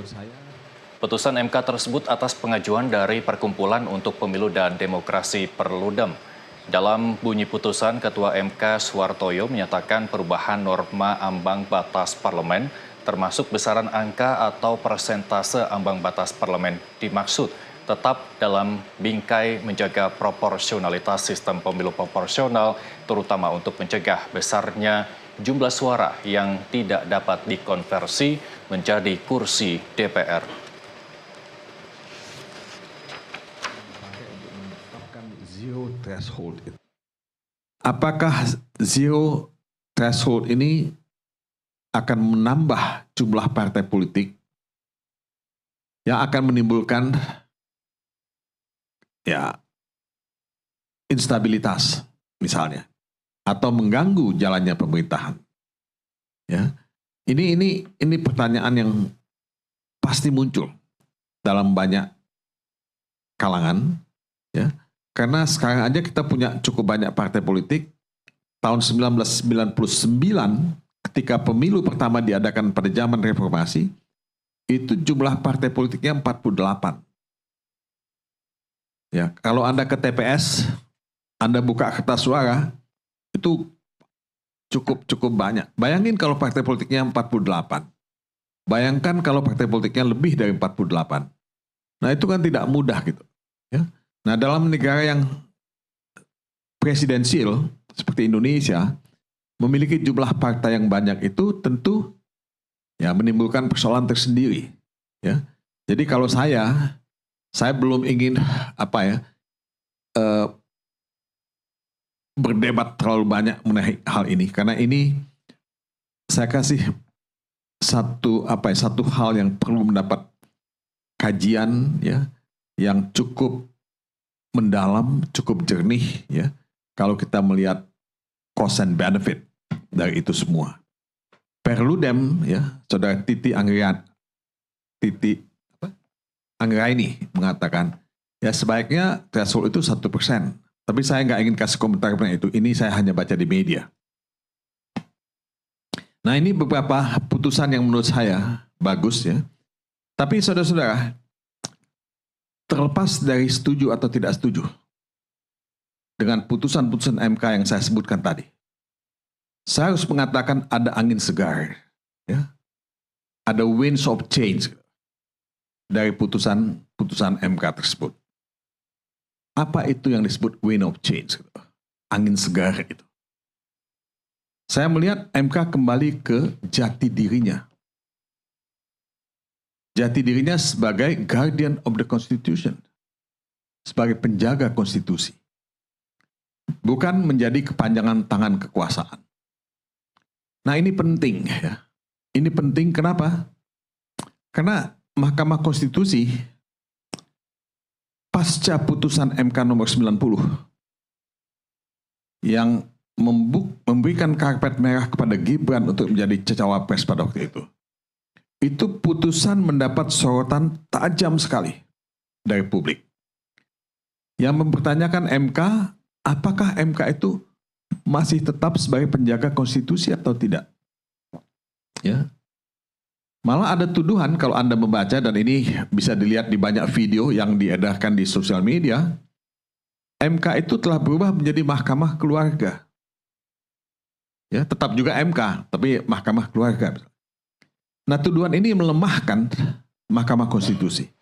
saya. Putusan MK tersebut atas pengajuan dari Perkumpulan untuk Pemilu dan Demokrasi Perludem. Dalam bunyi putusan, Ketua MK Suwartoyo menyatakan perubahan norma ambang batas parlemen, termasuk besaran angka atau persentase ambang batas parlemen dimaksud tetap dalam bingkai menjaga proporsionalitas sistem pemilu proporsional, terutama untuk mencegah besarnya jumlah suara yang tidak dapat dikonversi menjadi kursi DPR. Zero threshold. Apakah zero threshold ini akan menambah jumlah partai politik yang akan menimbulkan instabilitas misalnya, atau mengganggu jalannya pemerintahan? Ya, ini pertanyaan yang pasti muncul dalam banyak kalangan, ya. Karena sekarang aja kita punya cukup banyak partai politik. Tahun 1999 ketika pemilu pertama diadakan pada zaman reformasi, itu jumlah partai politiknya 48. Ya, kalau Anda ke TPS, Anda buka kertas suara, itu cukup banyak. Bayangin kalau partai politiknya 48. Bayangkan kalau partai politiknya lebih dari 48. Nah, itu kan tidak mudah gitu, ya. Nah, dalam negara yang presidensial seperti Indonesia, memiliki jumlah partai yang banyak itu tentu ya menimbulkan persoalan tersendiri. Ya, jadi kalau saya belum ingin berdebat terlalu banyak mengenai hal ini, karena ini saya kasih satu hal yang perlu mendapat kajian, ya, yang cukup mendalam, cukup jernih, ya, kalau kita melihat cost and benefit dari itu semua. Perludem, ya, Saudara Titi Anggraini mengatakan, ya sebaiknya threshold itu 1%. Tapi saya nggak ingin kasih komentar mengenai itu. Ini saya hanya baca di media. Nah, ini beberapa putusan yang menurut saya bagus, ya. Tapi saudara-saudara, terlepas dari setuju atau tidak setuju dengan putusan-putusan MK yang saya sebutkan tadi, saya harus mengatakan ada angin segar, ya, ada winds of change dari putusan MK tersebut. Apa itu yang disebut wind of change? Angin segar itu. Saya melihat MK kembali ke jati dirinya. Jati dirinya sebagai guardian of the constitution, sebagai penjaga konstitusi, bukan menjadi kepanjangan tangan kekuasaan. Nah, ini penting, ya. Ini penting kenapa? Karena Mahkamah Konstitusi pasca putusan MK nomor 90 yang memberikan karpet merah kepada Gibran untuk menjadi cawapres pada waktu itu putusan mendapat sorotan tajam sekali dari publik yang mempertanyakan MK, apakah MK itu masih tetap sebagai penjaga konstitusi atau tidak, ya. Malah ada tuduhan, kalau Anda membaca, dan ini bisa dilihat di banyak video yang diedarkan di sosial media, MK itu telah berubah menjadi mahkamah keluarga. Ya, tetap juga MK, tapi mahkamah keluarga. Nah, tuduhan ini melemahkan Mahkamah Konstitusi.